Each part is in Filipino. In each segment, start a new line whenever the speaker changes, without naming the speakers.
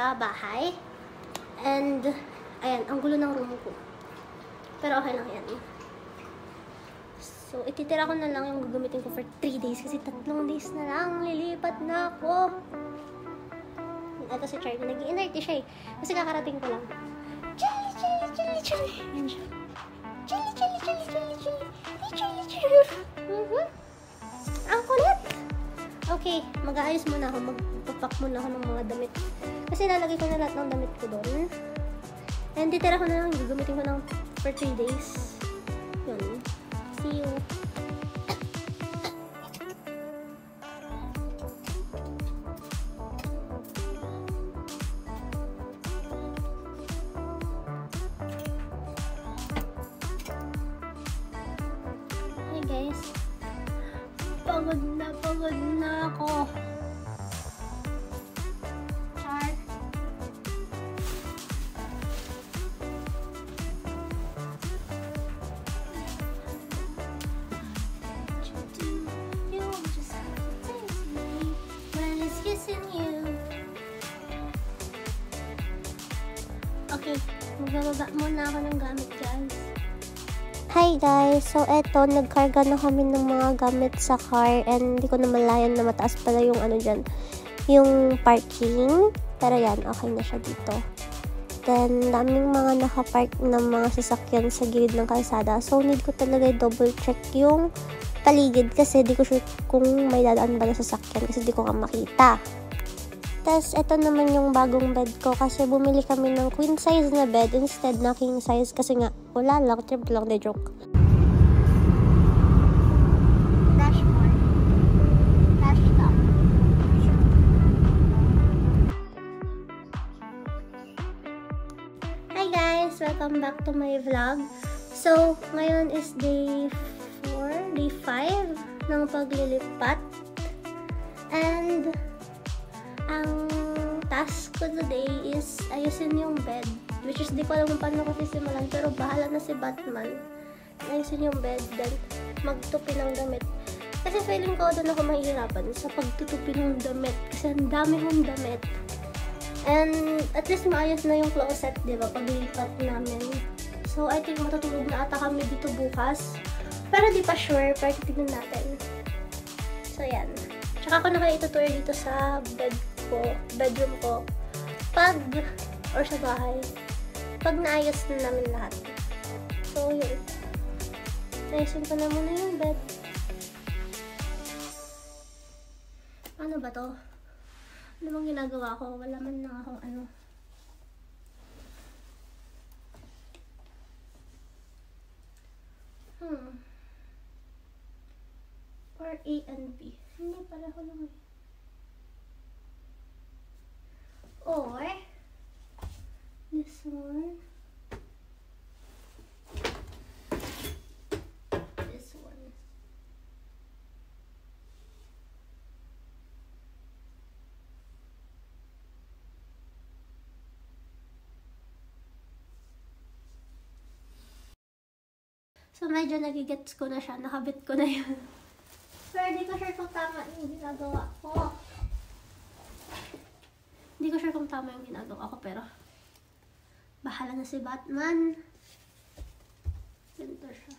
sa bahay. And, ayan, ang gulo ng room ko. Pero okay lang yan. So, ititira ko na lang yung gagamitin ko for 3 days kasi 3 days na lang. Lilipat na ako. Ito si Charlie. Nag-i-inerte siya eh. Kasi kakarating ko lang. Charlie, Charlie, Charlie, Charlie. Yan siya. Charlie, Charlie, Charlie, Charlie, Charlie. Charlie, Charlie. Ang kulit. Okay, mag-aayos muna ako. Mag-pack muna ako ng mga damit. Kasi lalagay ko na lahat ng damit ko doon. And titira ko na lang. Gagamitin ko ng for 3 days. Yun. See you. Hey guys. Pagod na ako. Char. Okay, magbababa muna ako ng gamit, guys. Hi guys! So eto, nagkarga na kami ng mga gamit sa car and hindi ko na malayan na mataas pala yung ano dyan, yung parking. Pero yan, okay na siya dito. Then, daming mga nakapark na mga sasakyan sa gilid ng kalsada. So, need ko talaga double check yung paligid kasi di ko sure kung may dadaan ba na sasakyan kasi di ko ka makita. Tapos, ito naman yung bagong bed ko kasi bumili kami ng queen size na bed instead na king size kasi nga, wala lang, trip lang, de joke. Dashboard. Dashcam. Hi guys! Welcome back to my vlog. So, ngayon is day 4, day 5 ng paglilipat. And, ang task ko today is ayusin yung bed. Which is, di ko alam kung paano ko sisimulan. Pero bahala na si Batman. Ayusin yung bed. Then, magtupi ng damit. Kasi feeling ko doon ako mahihirapan sa pagtutupi ng damit. Kasi ang dami kong damit. And, at least maayos na yung closet, di ba? Paglipat namin. So, I think matutulog na ata kami dito bukas. Pero di pa sure. Pero titignan natin. So, yan. Tsaka ako na kayo itutour dito sa bedroom ko, or sa bahay, pag naayos na namin lahat. So, yun. Naayusin ko na muna yung bed. Ano ba to? Ano bang ginagawa ko? Wala man lang akong ano. Or A and B. Hindi pala ko lang eh. Or this one, this one. So medyo nagigets ko na siya, nakabit ko na yun. Pero di ko sure kung tama yung ginagawa ko. Hindi ko sure kung tama yung ginagawa ko, pero bahala na si Batman. Ganito siya.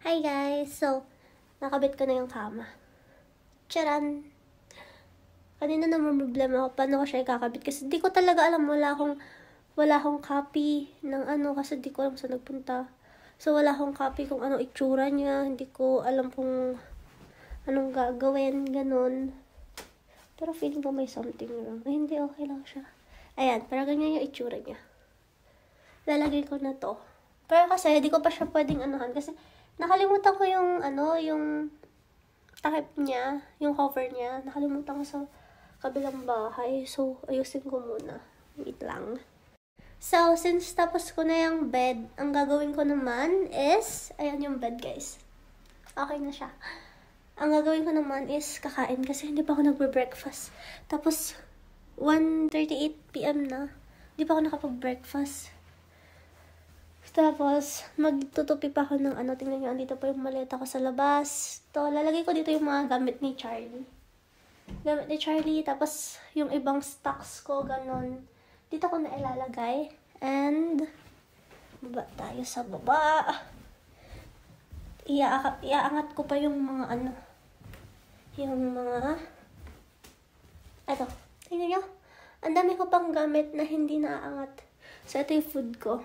Hi guys! So, nakabit ko na yung kama. Charan! Kanina naman problema ako paano ko siya ikakabit kasi di ko talaga alam, wala akong copy ng ano kasi di ko alam saan nagpunta. So, wala akong copy kung ano itsura niya. Hindi ko alam kung anong gagawin, ganun. Pero feeling ko may something wrong. Ay, hindi, okay lang siya. Ayan, para ganyan yung itsura niya. Lalagay ko na to. Pero kasi, di ko pa siya pwedeng anuhan kasi nakalimutan ko yung, yung takip niya, yung cover niya. Nakalimutan ko sa kabilang bahay. So, ayusin ko muna. Wait lang. So, since tapos ko na yung bed, ang gagawin ko naman is, ayan yung bed guys. Okay na siya. Ang gagawin ko naman is kakain kasi hindi pa ako nagbe-breakfast. Tapos, 1:38 PM na. Hindi pa ako nakapag-breakfast. Tapos, magtutupi pa ako ng tingnan nyo, andito pa yung maleta ko sa labas. To, lalagay ko dito yung mga gamit ni Charlie. Tapos yung ibang stocks ko, ganun. Dito ko na ilalagay. And, baba tayo sa baba. Iaangat ko pa yung mga eto, tingnan nyo. Ang dami ko pang gamit na hindi naaangat. So, ito yung food ko.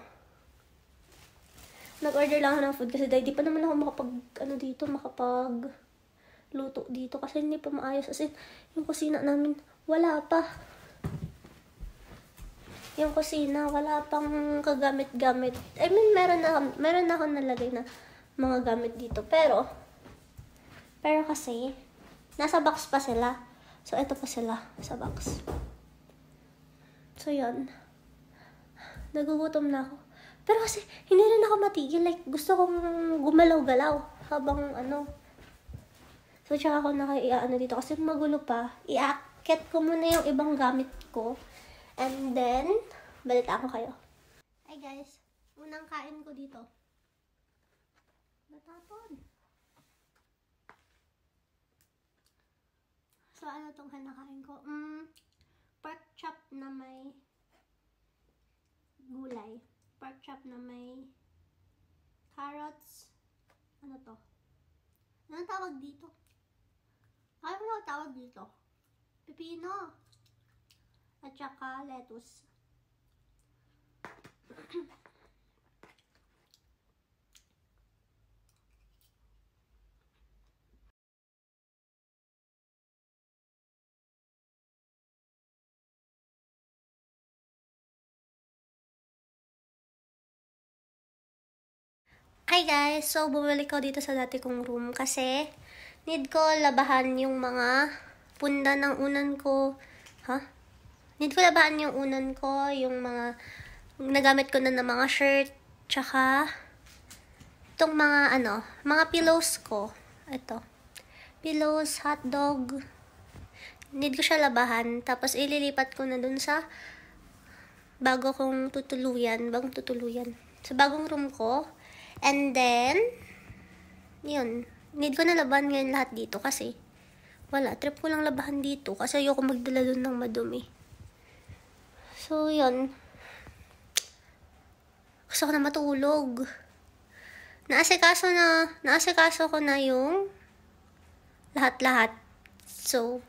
Nag-order lang ako ng food kasi dahil di pa naman ako makapagluto dito kasi hindi pa maayos. As in, yung kusina namin, wala pa. Yung kusina, wala pang kagamit-gamit. I mean, meron na ako nalagay na mga gamit dito. Pero kasi, nasa box pa sila. So, ito pa sila sa box. So, yun. Nagugutom na ako. Pero kasi, hindi rin ako matigil. Like, gusto kong gumalaw-galaw habang So, tsaka ako dito. Kasi magulo pa. Iaakit ko muna yung ibang gamit ko. And then, balita ko kayo. Hi guys. Unang kain ko dito. Natapon. So, ano tong kinakain ko? Pork chop na may gulay. Pork chop na may carrots. Ano to? Anong tawag dito? Ano ang tawag dito? Pepino. At saka lettuce. Hi guys! So, bumalik ko dito sa dati kong room kasi need ko labahan yung mga punda ng unan ko. Need ko labahan yung unan ko, yung mga nagamit ko na ng mga shirt, tsaka itong mga mga pillows ko. Ito. Pillows, hotdog. Need ko siya labahan. Tapos ililipat ko na dun sa bagong tutuluyan. Sa bagong room ko. And then, yun. Need ko na labahan ngayon lahat dito kasi wala. Trip ko lang labahan dito kasi ayoko magdala dun ng madumi. So, yun. Gusto ko na matulog. Naasikaso ko na yung lahat-lahat. So,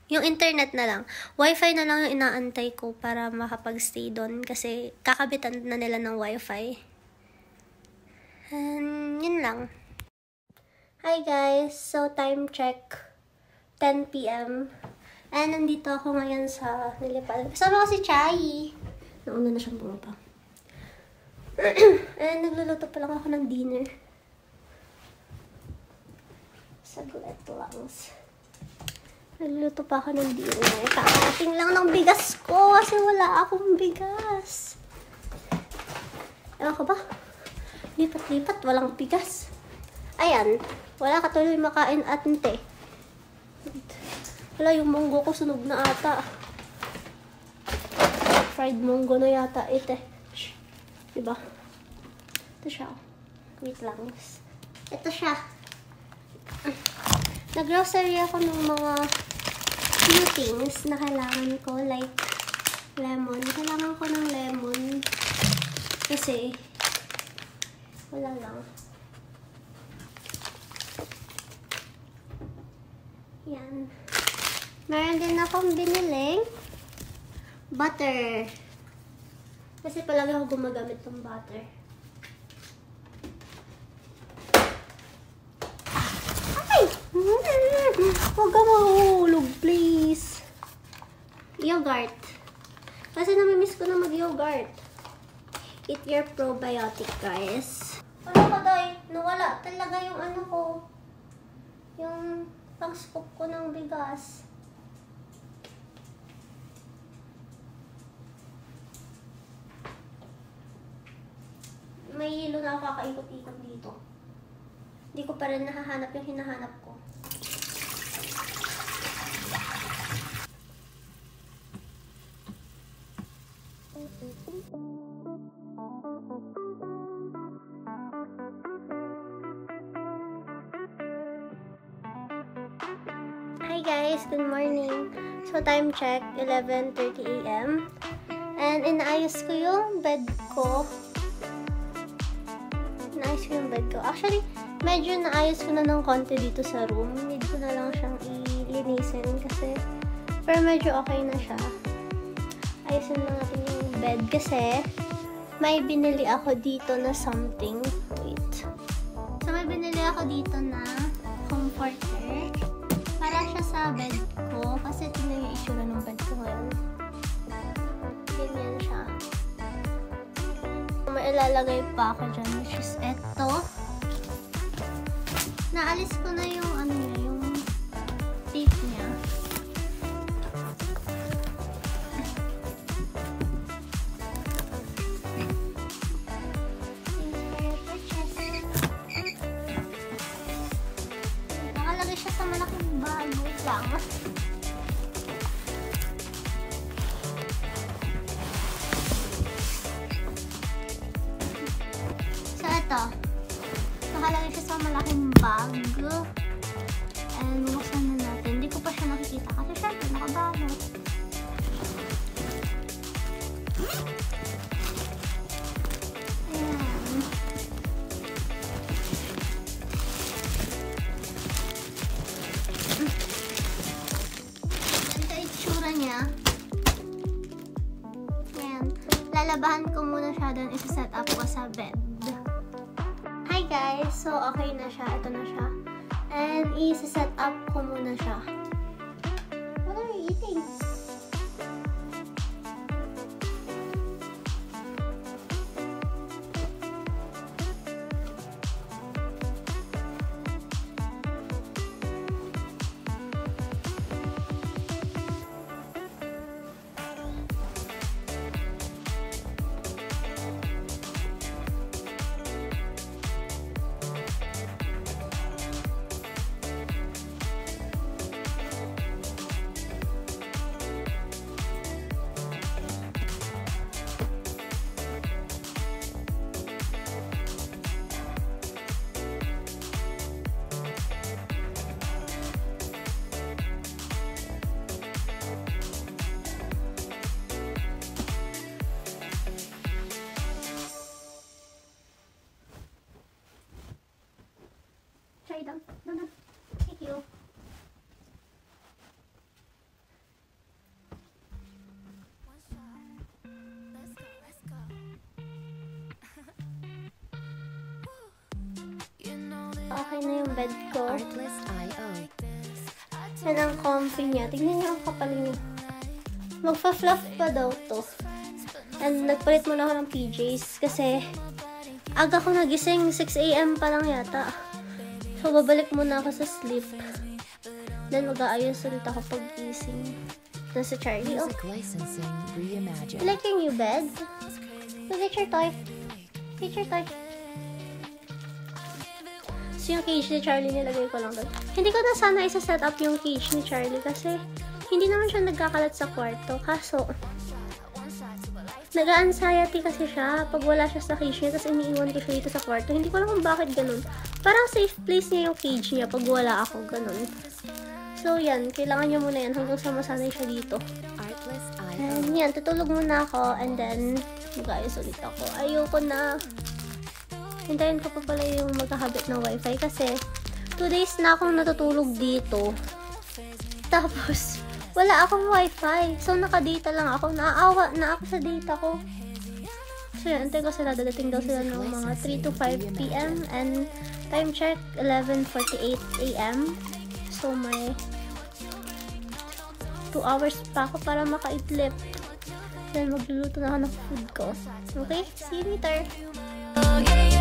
yung internet na lang. Wi-Fi na lang yung inaantay ko para makapag-stay doon kasi kakabitan na nila ng Wi-Fi. And, yun lang. Hi guys! So, time check. 10 PM. And, nandito ako ngayon sa nilipad. Kasama ko si Chai. Nauna na siyang bumaba. And, nagluluto pa lang ako ng dinner. Saglit lang. Nagluluto pa ako ng dinner. Kakating lang ng bigas ko kasi wala akong bigas. Ewan ko ba? Lipat-lipat, walang bigas. Ayan, wala ka tuloy makain ate. Wala, yung munggo ko sunog na ata. Fried munggo na yata ito. Diba? Ito siya. Wait lang. Ito siya. Nag-grocery ako ng mga few things na kailangan ko. Like, lemon. Kailangan ko ng lemon. Kasi, wala lang. Ayan. Meron din akong biniling butter. Kasi palagi ako gumagamit ng butter. Ay! Huwag ka mahulog, please. Yogurt. Kasi namimiss ko na mag-yogurt. Eat your probiotic, guys. Ano ka, Day? Nawala talaga yung ano ko. Yung pang-scoop ko ng bigas. May yelo na ako kakaikot-ikot dito. Hindi ko pa rin nahahanap yung hinahanap ko. Hi guys, good morning. So time check, 11:30 AM. And inaayos ko yung bed ko. Actually, medyo naayos ko na ng konti dito sa room. Need ko na lang siyang ilinisin kasi pero medyo okay na siya. Ayusin na natin yung bed kasi may binili ako dito na something. Wait. So, may binili ako dito na comforter. Para siya sa bed ko kasi tingnan yung itsura ng bed ko ngayon. Ganyan siya. May ilalagay pa ako dyan, which is eto. Naalis ko na yung ano niya, yung tape niya. Nakalagay siya sa malaking bag. Wait lang. Nakalagay siya sa malaking bag. And buksan na natin. Hindi ko pa siya nakikita kasi syempre nakabalot. Ayan. Ganda itsura niya. Ayan. Lalabahan ko muna siya doon. Isa-set up ko sa bed. Hi guys! So, okay na siya. Ito na siya. And, i-set up ko muna siya. What are you eating? Try down. Down. Thank you. Okay na yung bed ko. Yan ang comfy niya. Tignan niyo ang kapal niya. Magpa-fluff pa daw to. And nagpalit muna ako ng PJs kasi aga ko nagising. 6 AM pa lang yata. So, babalik muna ako sa sleep. Then, mag-aayos ulit ako pag-gising. Nasa Charlie, oh. You like your new bed? Look at your toy. Get your toy. So, yung cage ni Charlie, nilagay ko lang doon. Hindi ko na sana isa-set up yung cage ni Charlie kasi hindi naman siya nagkakalat sa kwarto. Kaso, nag-anxiety kasi siya pag wala siya sa cage niya, tapos iniiwan ko siya dito sa kwarto. Hindi ko alam kung bakit ganun. Parang safe place niya yung cage niya pag wala ako, ganun. So, yan. Kailangan niya muna yan hanggang sa masanay siya dito. And yan, tutulog muna ako and then mag-ayos ulit ako. Ayoko na. Hintayin ko pa pala yung magkakabit ng wifi kasi 2 days na akong natutulog dito. Tapos, wala akong wifi. So, naka-data lang ako. Naaawa na ako sa data ko. So, yun. Antay ko sila. Dadating daw sila ng mga 3 to 5 p.m. And time check, 11:48 a.m. So, may 2 hours pa ako para makaidlip. Then, magluluto na ako ng food ko. Okay? See you later!